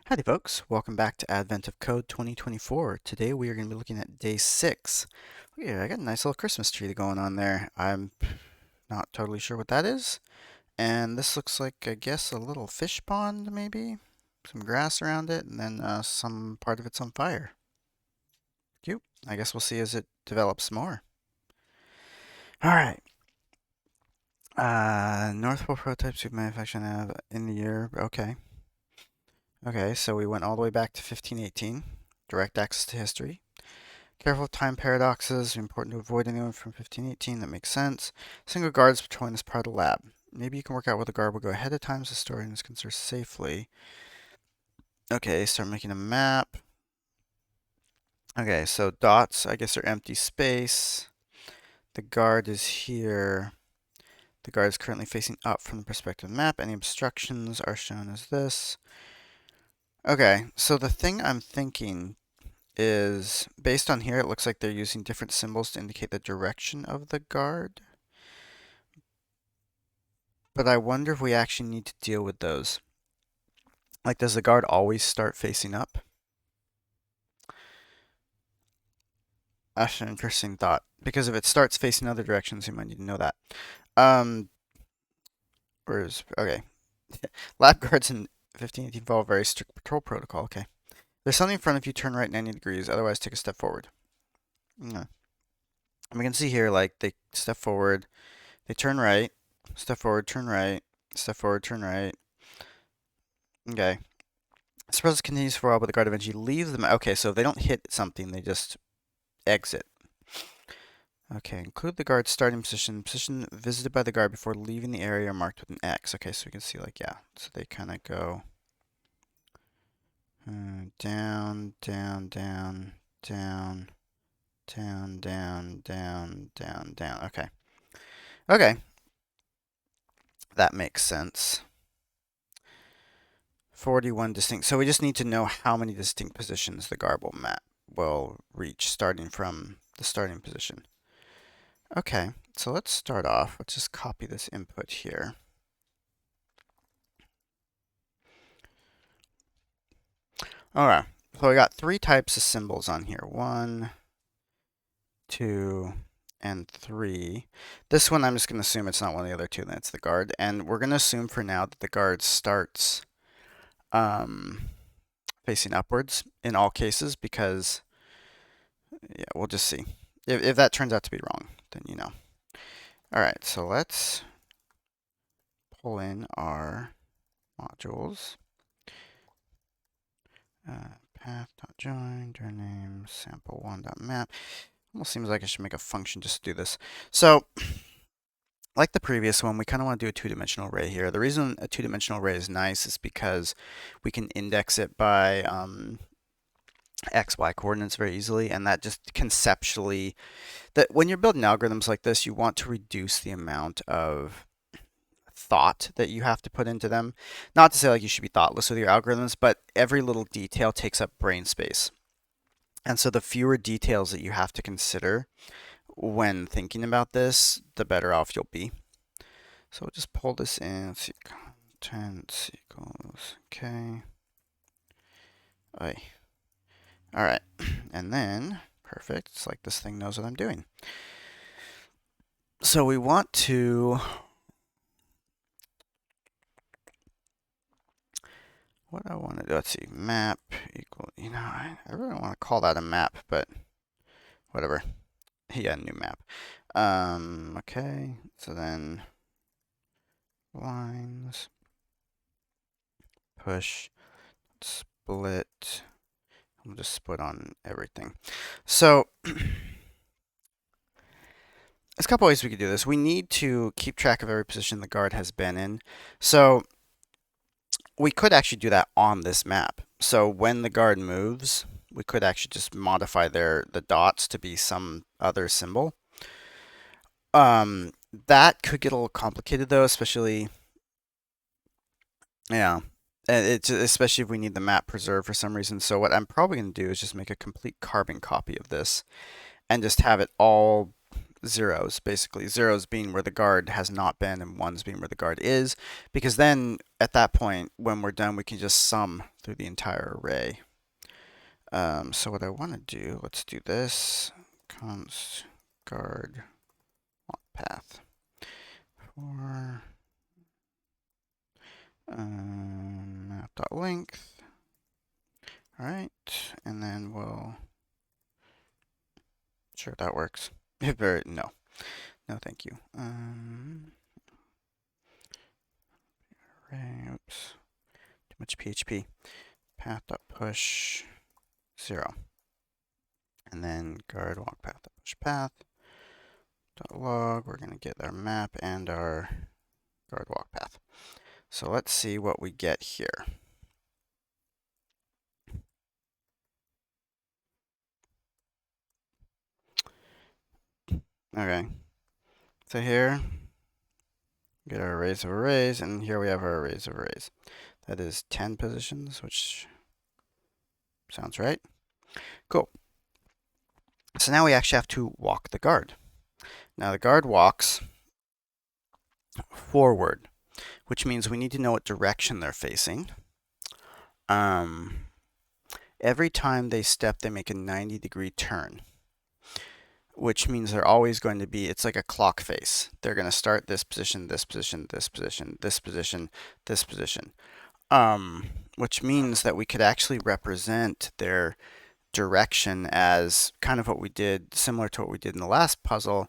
Howdy folks, welcome back to Advent of Code 2024. Today we are going to be looking at day 6. Yeah, I got a nice little Christmas tree going on there. I'm not totally sure what that is. And this looks like, I guess, a little fish pond maybe? Some grass around it, and then some part of it's on fire. Cute. I guess we'll see as it develops more. Alright. North Pole prototypes we've manufactured have in the year. Okay. Okay, so we went all the way back to 1518. Direct access to history. Careful of time paradoxes. Important to avoid anyone from 1518. That makes sense. Single guards patrolling this part of the lab. Maybe you can work out where the guard will go ahead of time so historians can search safely. Okay, start making a map. Okay, so dots, I guess, are empty space. The guard is here. The guard is currently facing up from the perspective of the map. Any obstructions are shown as this. Okay, so the thing I'm thinking is, based on here, it looks like they're using different symbols to indicate the direction of the guard. But I wonder if we actually need to deal with those. Like, does the guard always start facing up? That's an interesting thought. Because if it starts facing other directions, you might need to know that. Okay. Lab guards in 1518 follow a very strict patrol protocol. Okay. There's something in front of you, turn right 90 degrees, otherwise take a step forward. Yeah. And we can see here, like, they step forward, they turn right, step forward, turn right, step forward, turn right. Okay. This process continues for a while, but the guard eventually leaves them. Okay, so if they don't hit something, they just exit. Okay, include the guard's starting position. Position visited by the guard before leaving the area marked with an X. Okay, so we can see, like, yeah. So they kind of go down, down, down, down, down, down, down, down, down. Okay. Okay. That makes sense. 41 distinct. So we just need to know how many distinct positions the guard will reach starting from the starting position. Okay, so let's start off. Let's just copy this input here. Alright, so we got 3 types of symbols on here. 1, 2, and 3. This one I'm just going to assume it's not one of the other 2, that's the guard. And we're going to assume for now that the guard starts facing upwards in all cases because, yeah, we'll just see. If that turns out to be wrong, then you know. Alright, so let's pull in our modules. Path.join, dir name, sample1.map. Almost seems like I should make a function just to do this. So, like the previous one, we kind of want to do a 2-dimensional array here. The reason a 2-dimensional array is nice is because we can index it by XY coordinates very easily, and that just conceptually, that when you're building algorithms like this, you want to reduce the amount of thought that you have to put into them. Not to say like you should be thoughtless with your algorithms, but every little detail takes up brain space. And so the fewer details that you have to consider when thinking about this, the better off you'll be. So we'll just pull this in. Let's see, contents equals, okay. All right, and then, perfect. It's like this thing knows what I'm doing. So we want to, what I want to do, let's see, map equal, I really don't want to call that a map, but whatever. Yeah, new map. Okay, so then lines, push, split. We'll just split on everything. So there's a couple ways we could do this. We need to keep track of every position the guard has been in. So we could actually do that on this map. So when the guard moves, we could actually just modify the dots to be some other symbol. That could get a little complicated though, especially, yeah, it's especially if we need the map preserved for some reason. So what I'm probably going to do is just make a complete carbon copy of this and just have it all zeros, basically. Zeros being where the guard has not been and ones being where the guard is, because then at that point, when we're done, we can just sum through the entire array. So what I want to do, let's do this, const guard path for map.length. All right, and then we'll, sure, that works. No, thank you. Array, oops, too much PHP. Path.push 0. And then guard walk path.push path. .log, we're going to get our map and our guard walk path. So let's see what we get here. Okay, so here, get our arrays of arrays, and here we have our arrays of arrays. That is 10 positions, which sounds right. Cool. So now we actually have to walk the guard. Now the guard walks forward, which means we need to know what direction they're facing. Every time they step, they make a 90-degree turn, which means they're always going to be, it's like a clock face. They're going to start this position, this position, this position, this position, this position. Which means that we could actually represent their direction as kind of what we did, similar to what we did in the last puzzle,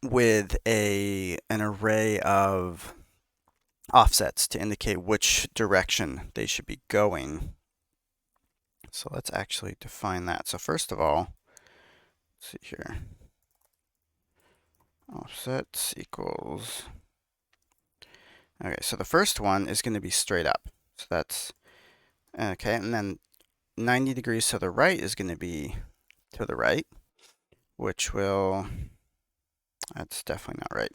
with an array of offsets to indicate which direction they should be going. So let's actually define that. So first of all, let's see here. Offsets equals, okay, so the first one is going to be straight up. So that's, okay, and then 90 degrees to the right is going to be to the right, which will, that's definitely not right.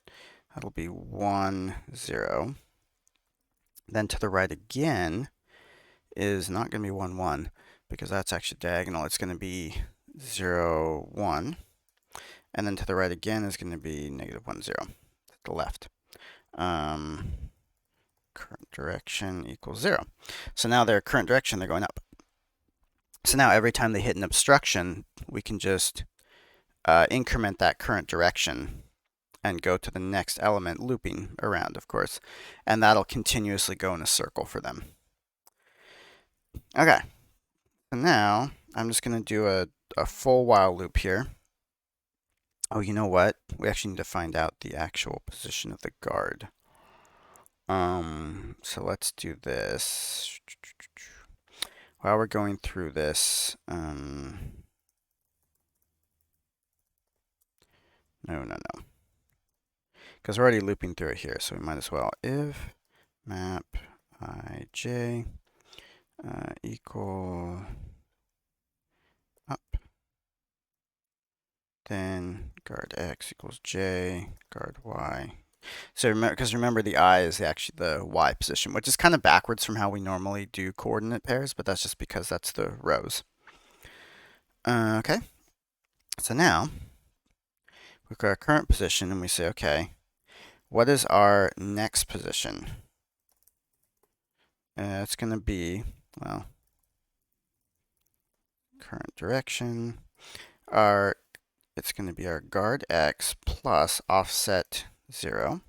That'll be 1, 0. Then to the right again is not going to be 1, 1, because that's actually diagonal. It's going to be 0, 1. And then to the right again is going to be negative 1, 0. To the left. Current direction equals 0. So now their current direction, they're going up. So now every time they hit an obstruction, we can just increment that current direction and go to the next element, looping around, of course. And that'll continuously go in a circle for them. Okay. So now I'm just going to do a full while loop here. Oh, you know what? We actually need to find out the actual position of the guard. So let's do this. While we're going through this, no. Because we're already looping through it here, so we might as well. If map ij equal up, then guard x equals j, guard y. So remember the I is actually the y position, which is kind of backwards from how we normally do coordinate pairs, but that's just because that's the rows. Okay, so now we've got our current position, and we say, okay, what is our next position? It's going to be, well, current direction. It's going to be our guard x plus offset 0.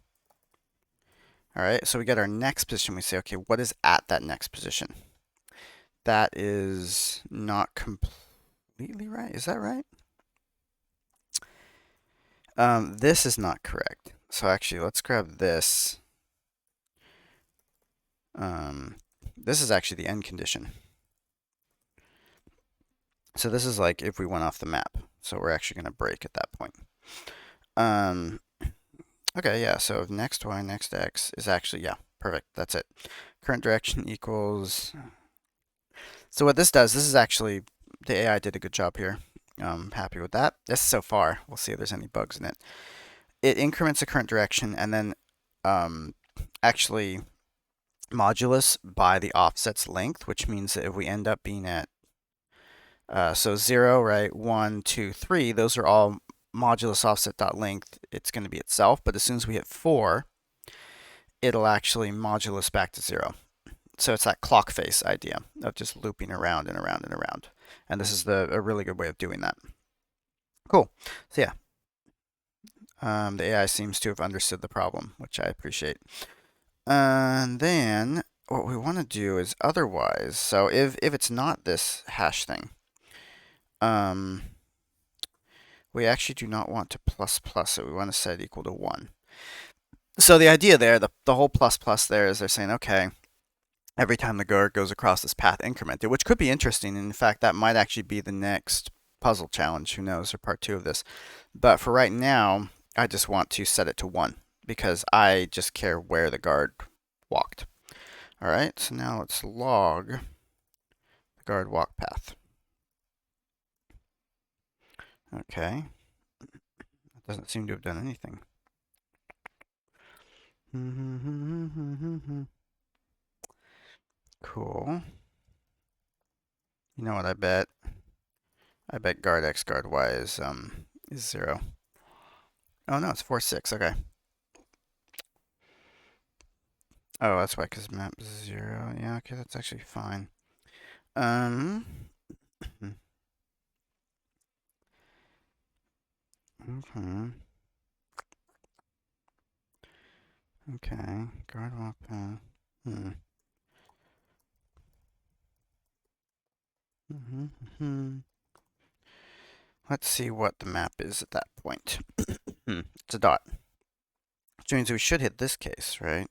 All right, so we get our next position. We say, okay, what is at that next position? That is not completely right. Is that right? This is not correct. So actually, let's grab this. This is actually the end condition. So this is like if we went off the map. So we're actually going to break at that point. Okay, yeah, so next y, next x is actually, yeah, perfect. That's it. Current direction equals. So what this does, this is actually, the AI did a good job here. I'm happy with that. This is so far. We'll see if there's any bugs in it. It increments the current direction and then actually modulus by the offset's length, which means that if we end up being at, so 0, right, 1, 2, 3, those are all modulus offset.length, it's going to be itself, but as soon as we hit 4, it'll actually modulus back to 0. So it's that clock face idea of just looping around and around and around. And this is a really good way of doing that. Cool. So yeah, the AI seems to have understood the problem, which I appreciate. And then what we want to do is otherwise. So if it's not this hash thing, we actually do not want to plus plus it. We want to set it equal to 1. So the idea there, the whole plus plus there is they're saying, okay, every time the guard goes across this path incremented, which could be interesting. And in fact, that might actually be the next puzzle challenge. Who knows, or part 2 of this. But for right now, I just want to set it to 1 because I just care where the guard walked. All right, so now let's log the guard walk path. Okay, that doesn't seem to have done anything. Cool. You know what I bet? I bet guard x guard y is 0. Oh no, it's 4 6. Okay. Oh, that's why, because map 0. Yeah, okay, that's actually fine. Okay. Okay. Guard walk path. Let's see what the map is at that point. It's a dot. Which means we should hit this case, right?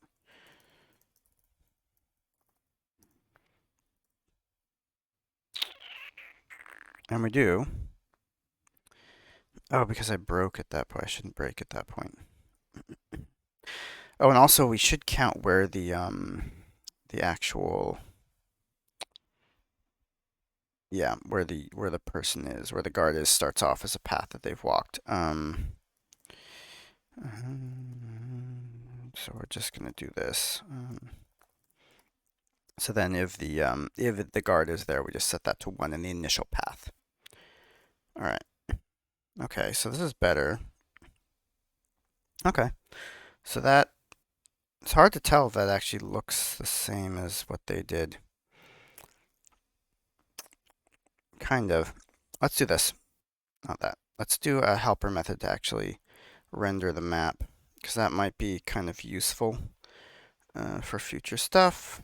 And we do. Oh, because I broke at that point. I shouldn't break at that point. Oh, and also we should count where the actual, yeah, where the person is, where the guard is, starts off as a path that they've walked. So we're just gonna do this. So then if the guard is there, we just set that to 1 in the initial path. All right. Okay, so this is better. Okay, so that, it's hard to tell if that actually looks the same as what they did. Kind of. Let's do this. Not that. Let's do a helper method to actually render the map, because that might be kind of useful for future stuff.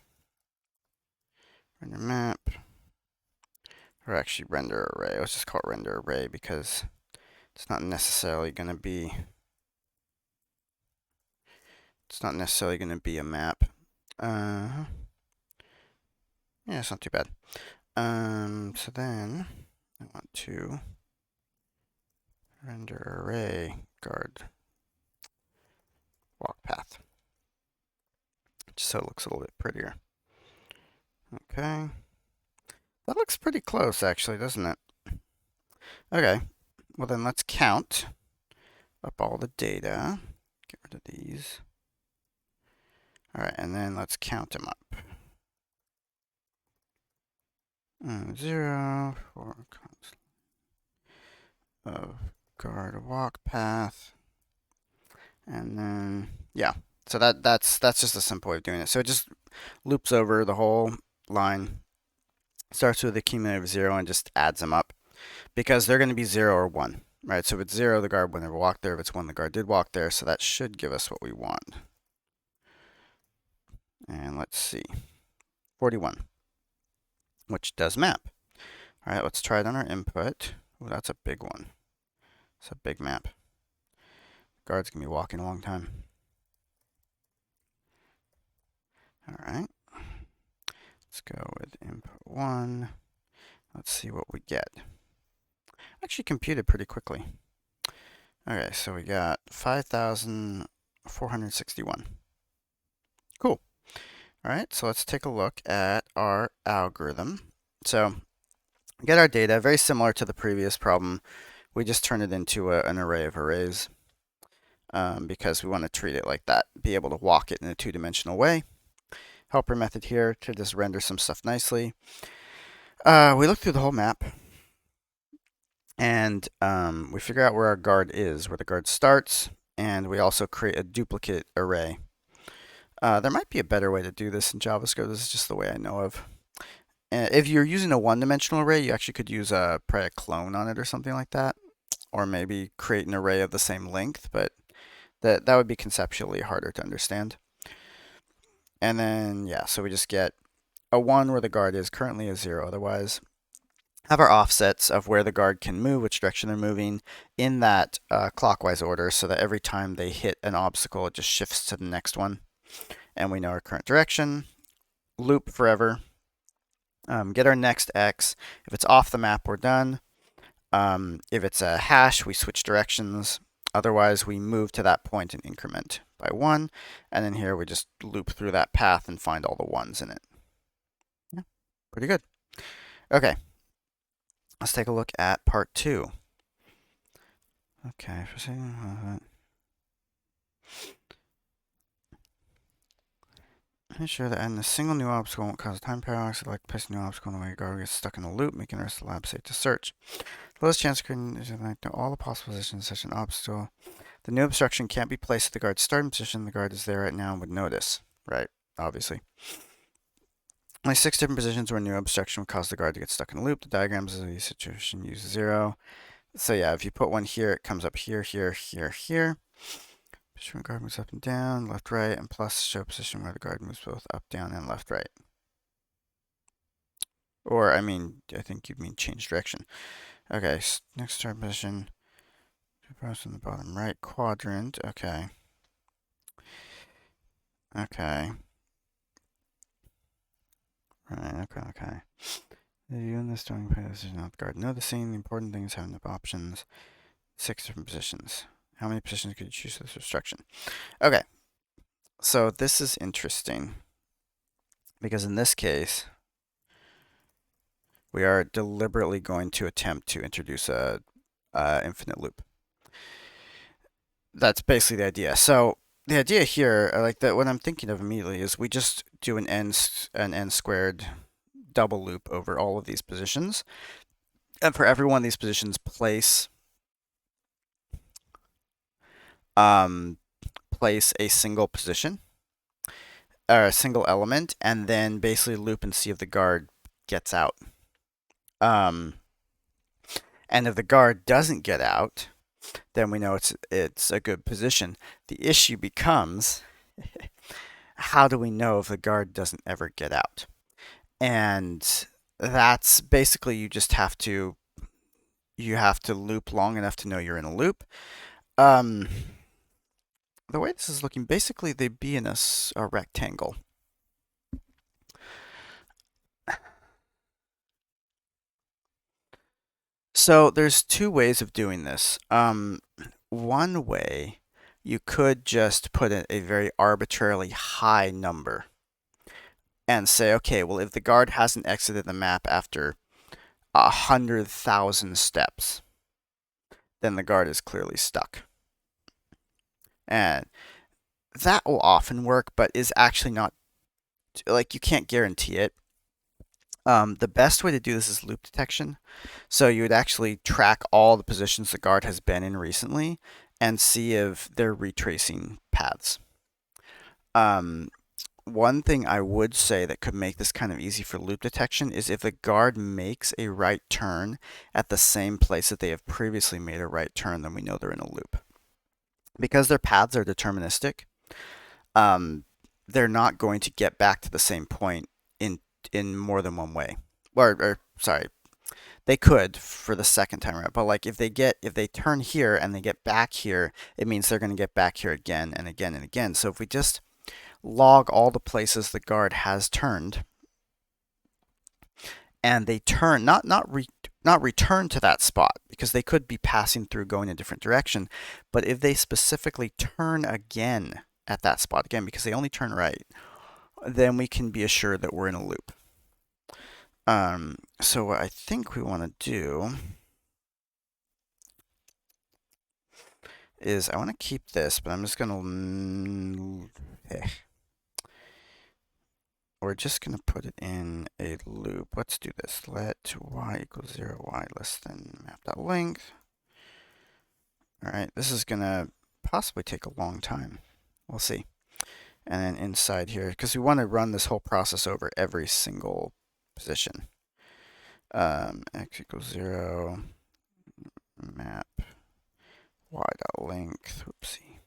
Render map. Or actually render array. Let's just call it render array because it's not necessarily going to be a map. Yeah, it's not too bad. So then I want to render array guard walk path, just so it looks a little bit prettier. Okay, that looks pretty close actually, doesn't it? Okay, well then let's count up all the data. Get rid of these. All right, and then let's count them up. 0 for of guard walk path, and then yeah. So that's just a simple way of doing it. So it just loops over the whole line, starts with a cumulative 0 and just adds them up, because they're going to be 0 or 1, right? So if it's 0, the guard would never walk there. If it's 1, the guard did walk there. So that should give us what we want. And let's see, 41, which does map. All right, let's try it on our input. Oh, that's a big one. It's a big map. Guard's gonna be walking a long time. All right, let's go with input 1. Let's see what we get. Actually computed pretty quickly. Okay, so we got 5,461. Cool. All right, so let's take a look at our algorithm. So we get our data, very similar to the previous problem. We just turn it into an array of arrays because we want to treat it like that, be able to walk it in a 2-dimensional way. Helper method here to just render some stuff nicely. We look through the whole map. And we figure out where our guard is, where the guard starts, and we also create a duplicate array. There might be a better way to do this in JavaScript. This is just the way I know of. If you're using a one-dimensional array, you actually could use probably a clone on it or something like that, or maybe create an array of the same length, but that would be conceptually harder to understand. And then, yeah, so we just get a 1 where the guard is, currently a 0 otherwise. Have our offsets of where the guard can move, which direction they're moving, in that clockwise order, so that every time they hit an obstacle, it just shifts to the next one. And we know our current direction. Loop forever. Get our next x. If it's off the map, we're done. If it's a hash, we switch directions. Otherwise, we move to that point and increment by 1. And then here we just loop through that path and find all the 1s in it. Yeah, pretty good. Okay, let's take a look at part 2. Okay, for a second. Ensure that adding a single new obstacle won't cause a time paradox. Like placing a new obstacle in the way your guard gets stuck in a loop, making the rest of the lab safe to search. The lowest chance of creating is to all the possible positions of such an obstacle. The new obstruction can't be placed at the guard's starting position. The guard is there right now and would notice. Right, obviously. Only 6 different positions where a new obstruction would cause the guard to get stuck in a loop. The diagrams of the situation use 0. So yeah, if you put one here, it comes up here, here, here, here. Position where the guard moves up and down, left, right, and plus show position where the guard moves both up, down, and left, right. Or, I mean, I think you mean change direction. Okay, next start position. Post in the bottom right quadrant. Okay. Okay. Right, okay. You and this doing position of the guard. Noticing the important thing is having enough options. 6 different positions. How many positions could you choose for this obstruction? Okay. So this is interesting. Because in this case, we are deliberately going to attempt to introduce a infinite loop. That's basically the idea. So the idea here, like that, what I'm thinking of immediately is we just do an n squared double loop over all of these positions, and for every one of these positions, place a single position or a single element, and then basically loop and see if the guard gets out. And if the guard doesn't get out, then we know it's a good position. The issue becomes, how do we know if the guard doesn't ever get out? And that's basically you have to loop long enough to know you're in a loop. The way this is looking, basically they'd be in a rectangle. So there's 2 ways of doing this. One way, you could just put in a very arbitrarily high number and say, okay, well, if the guard hasn't exited the map after 100,000 steps, then the guard is clearly stuck. And that will often work, but is actually not, like, you can't guarantee it. The best way to do this is loop detection. So you would actually track all the positions the guard has been in recently and see if they're retracing paths. One thing I would say that could make this kind of easy for loop detection is if the guard makes a right turn at the same place that they have previously made a right turn, then we know they're in a loop. Because their paths are deterministic, they're not going to get back to the same point in more than one way. Or sorry, they could for the second time around, but like if they turn here and they get back here, it means they're going to get back here again and again and again. So if we just log all the places the guard has turned, and they turn not return to that spot because they could be passing through going a different direction, but if they specifically turn again at that spot again because they only turn right, then we can be assured that we're in a loop. So what I think we want to do is I want to keep this, but I'm just going to we're just going to put it in a loop. Let's do this. Let y equals 0, y less than map.length. All right, this is going to possibly take a long time. We'll see. And then inside here, because we want to run this whole process over every single position. X equals 0, map, y.length, whoopsie.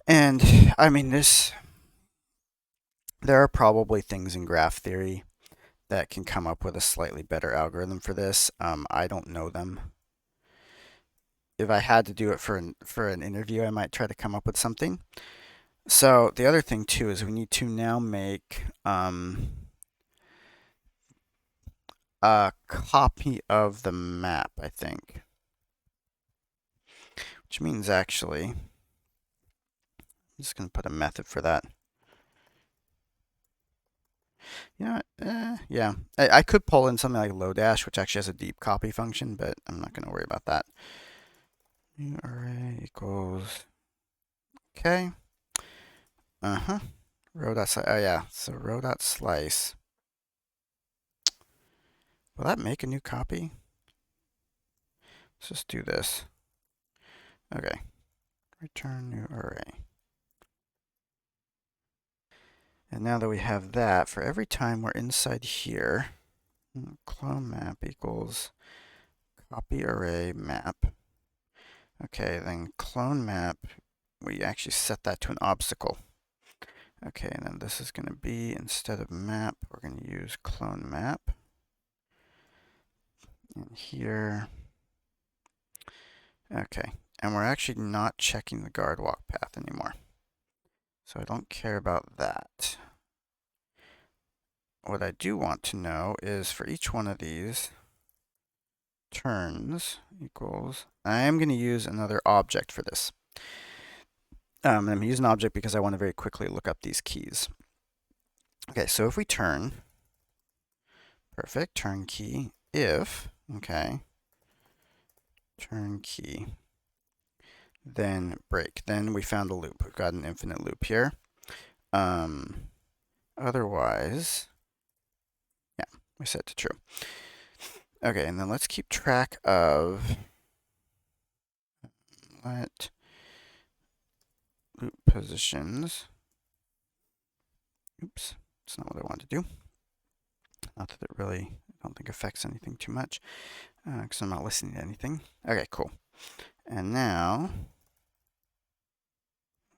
And I mean, there are probably things in graph theory that can come up with a slightly better algorithm for this. I don't know them. If I had to do it for an interview, I might try to come up with something. So the other thing too is we need to now make a copy of the map, I think. Which means actually, I'm just going to put a method for that. You know, yeah, I could pull in something like Lodash, which actually has a deep copy function, but I'm not going to worry about that. New array equals, okay. Row.slice, oh yeah, so row.slice. Will that make a new copy? Let's just do this. Okay, return new array. And now that we have that, for every time we're inside here, clone map equals copy array map. Okay, then clone map, we actually set that to an obstacle. Okay, and then this is going to be, instead of map, we're going to use clone map. And here, okay, and we're actually not checking the guard walk path anymore. So I don't care about that. What I do want to know is for each one of these, turns equals, I am going to use another object for this. I'm going to use an object because I want to very quickly look up these keys. Okay, so if we turn, perfect, turn key, if, okay, turn key, then break. Then we found a loop. We've got an infinite loop here. Otherwise, yeah, we set to true. Okay, and then let's keep track of let loop positions. Oops, that's not what I wanted to do. Not that it really, I don't think affects anything too much, because I'm not listening to anything. Okay, cool. And now,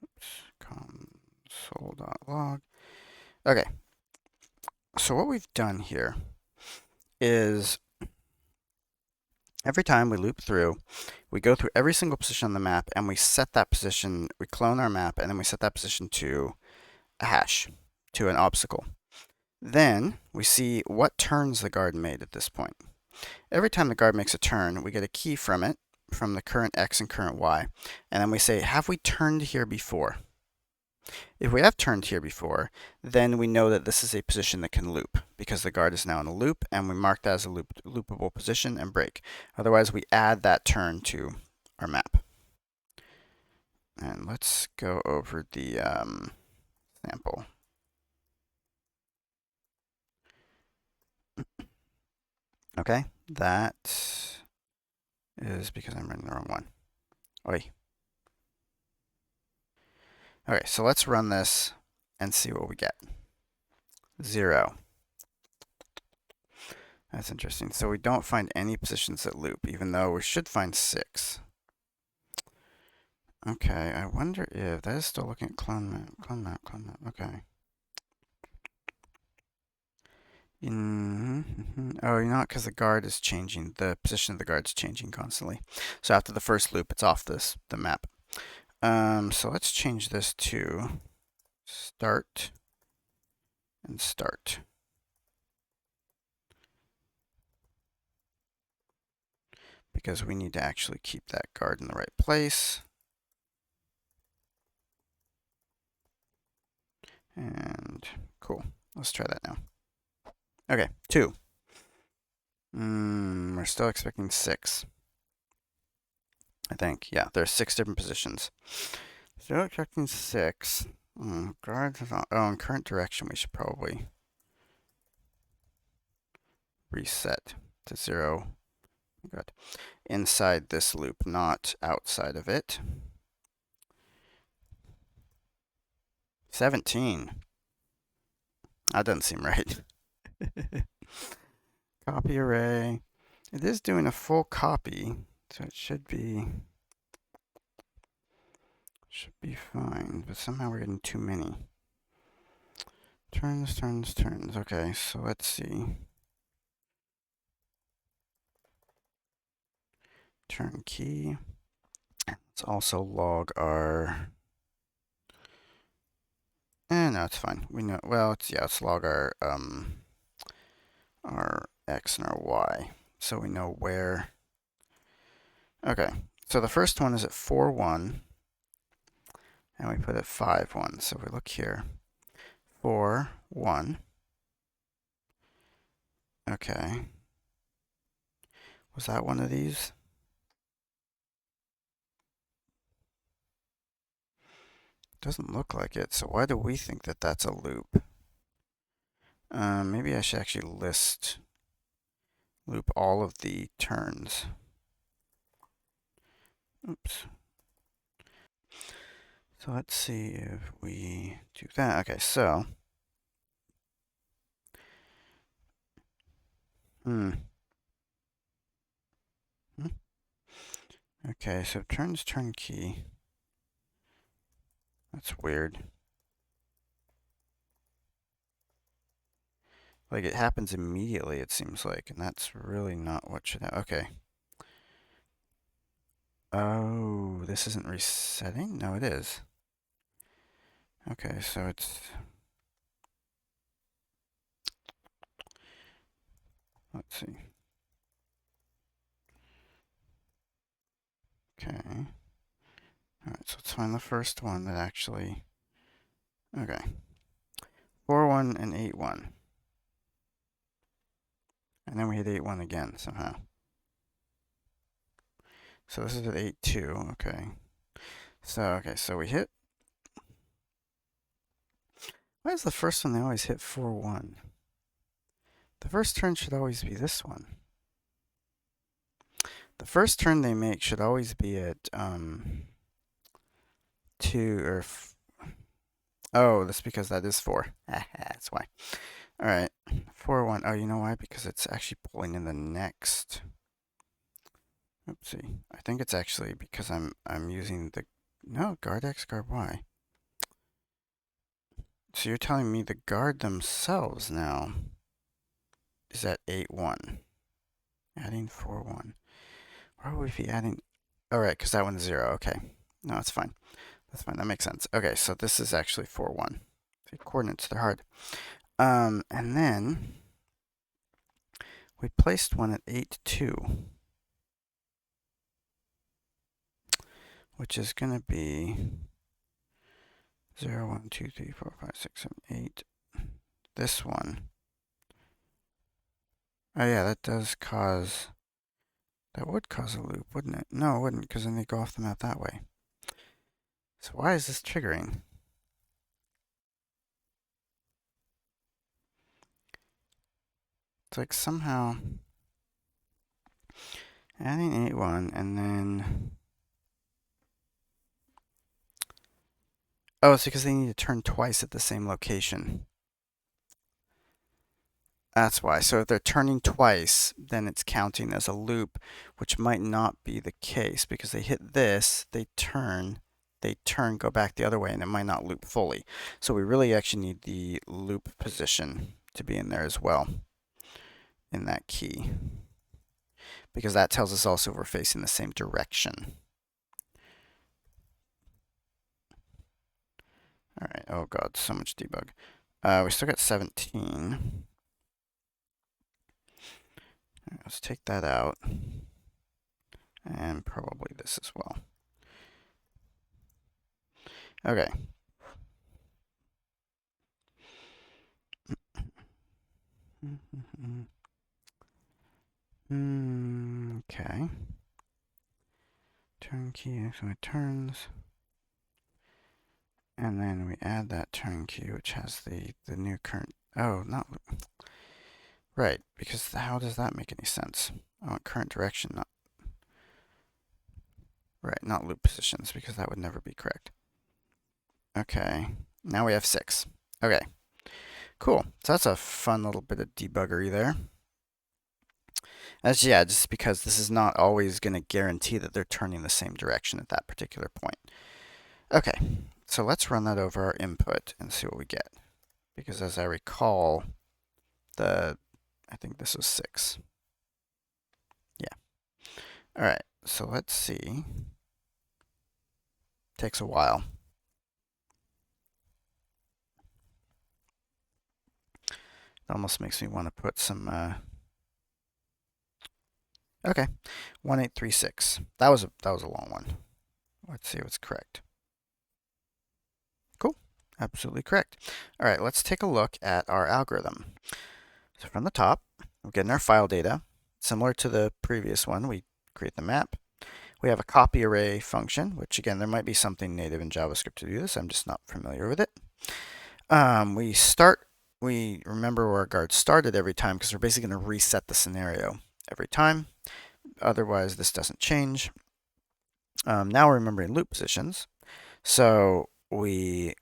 oops, console.log. Okay, so what we've done here is every time we loop through, we go through every single position on the map and we set that position, we clone our map, and then we set that position to a hash, to an obstacle. Then we see what turns the guard made at this point. Every time the guard makes a turn, we get a key from it, from the current X and current Y, and then we say, have we turned here before? If we have turned here before, then we know that this is a position that can loop, because the guard is now in a loop, and we mark that as a loopable position and break. Otherwise, we add that turn to our map. And let's go over the sample. Okay, that is because I'm running the wrong one. Oi. Okay, so let's run this and see what we get. 0. That's interesting. So we don't find any positions that loop, even though we should find 6. Okay, I wonder if that is still looking at clone map, clone map, clone map. Okay. Oh, you know, because the guard is changing. The position of the guard is changing constantly. So after the first loop, it's off the map. So let's change this to start and start. Because we need to actually keep that guard in the right place. And cool. Let's try that now. Okay, 2. We're still expecting 6. I think. Yeah, there's 6 different positions. Still expecting 6. Guard is on, oh, in current direction, we should probably reset to 0. Good. Inside this loop, not outside of it. 17. That doesn't seem right. Copy array. It is doing a full copy, so it should be fine, but somehow we're getting too many. Turns, turns, turns. Okay, so let's see. Turn key. Let's also log our. No, it's fine. We know. Well, let's log our x and our y, so we know where. Okay, so the first one is at 4-1, and we put it 5-1. So we look here, 4-1. Okay. Was that one of these? Doesn't look like it. So why do we think that that's a loop? Maybe I should actually loop all of the turns. Oops. So let's see if we do that. Okay, so. Okay, so turns turn key. That's weird. Like it happens immediately, it seems like, and that's really not what should happen. Okay. Oh, this isn't resetting? No, it is. Okay, so it's. Let's see. Okay. Alright, so let's find the first one that actually. Okay. 4-1 and 8-1. And then we hit 8-1 again somehow. So this is at 8-2. Okay. So we hit. Why is the first one they always hit 4-1? The first turn should always be this one. The first turn they make should always be at 2 or. Oh, that's because that is 4. That's why. All right, 4-1. Oh, you know why? Because it's actually pulling in the next. Oopsie. I think it's actually because I'm using the. No, guard X, guard Y. So you're telling me the guard themselves now is at 8-1. Adding 4-1. Why would we be adding? All right, because that one's 0. Okay. No, that's fine. That's fine. That makes sense. Okay, so this is actually 4-1. The coordinates, they're hard. And then we placed one at 8-2, which is going to be 0, 1, 2, 3, 4, 5, 6, 7, 8. This one. Oh yeah, that does cause. That would cause a loop, wouldn't it? No, it wouldn't, because then they go off the map that way. So why is this triggering? It's like somehow adding 8-1 and then. Oh, it's because they need to turn twice at the same location. That's why. So if they're turning twice, then it's counting as a loop, which might not be the case because they hit this, they turn, go back the other way, and it might not loop fully. So we really actually need the loop position to be in there as well, in that key, because that tells us also we're facing the same direction. All right. Oh God, so much debug. We still got 17. Right, let's take that out. And probably this as well. Okay. Okay. Turn key, so it turns. And then we add that turn key, which has the new current. Oh, not right, because how does that make any sense? I want current direction, not right, not loop positions, because that would never be correct. Okay, now we have 6. Okay, cool. So that's a fun little bit of debuggery there. That's, yeah, just because this is not always going to guarantee that they're turning the same direction at that particular point. Okay, so let's run that over our input and see what we get. Because as I recall, I think this was 6. Yeah. All right, so let's see. Takes a while. It almost makes me want to put some. Okay, 1836. That was a long one. Let's see what's correct. Cool, absolutely correct. All right, let's take a look at our algorithm. So from the top, we're getting our file data. Similar to the previous one, we create the map. We have a copy array function, which again, there might be something native in JavaScript to do this. I'm just not familiar with it. We remember where our guard started every time because we're basically going to reset the scenario every time. Otherwise, this doesn't change. Now we're remembering loop positions. So we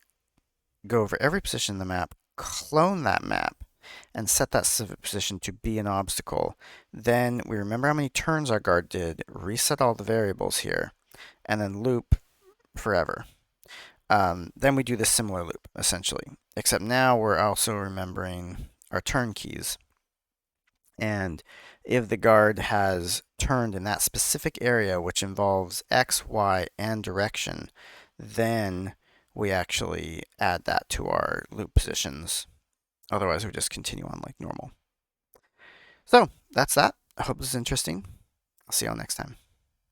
go over every position in the map, clone that map, and set that specific position to be an obstacle. Then we remember how many turns our guard did, reset all the variables here, and then loop forever. Then we do this similar loop, essentially, except now we're also remembering our turn keys. And if the guard has turned in that specific area, which involves X, Y, and direction, then we actually add that to our loop positions. Otherwise, we just continue on like normal. So that's that. I hope this is interesting. I'll see y'all next time.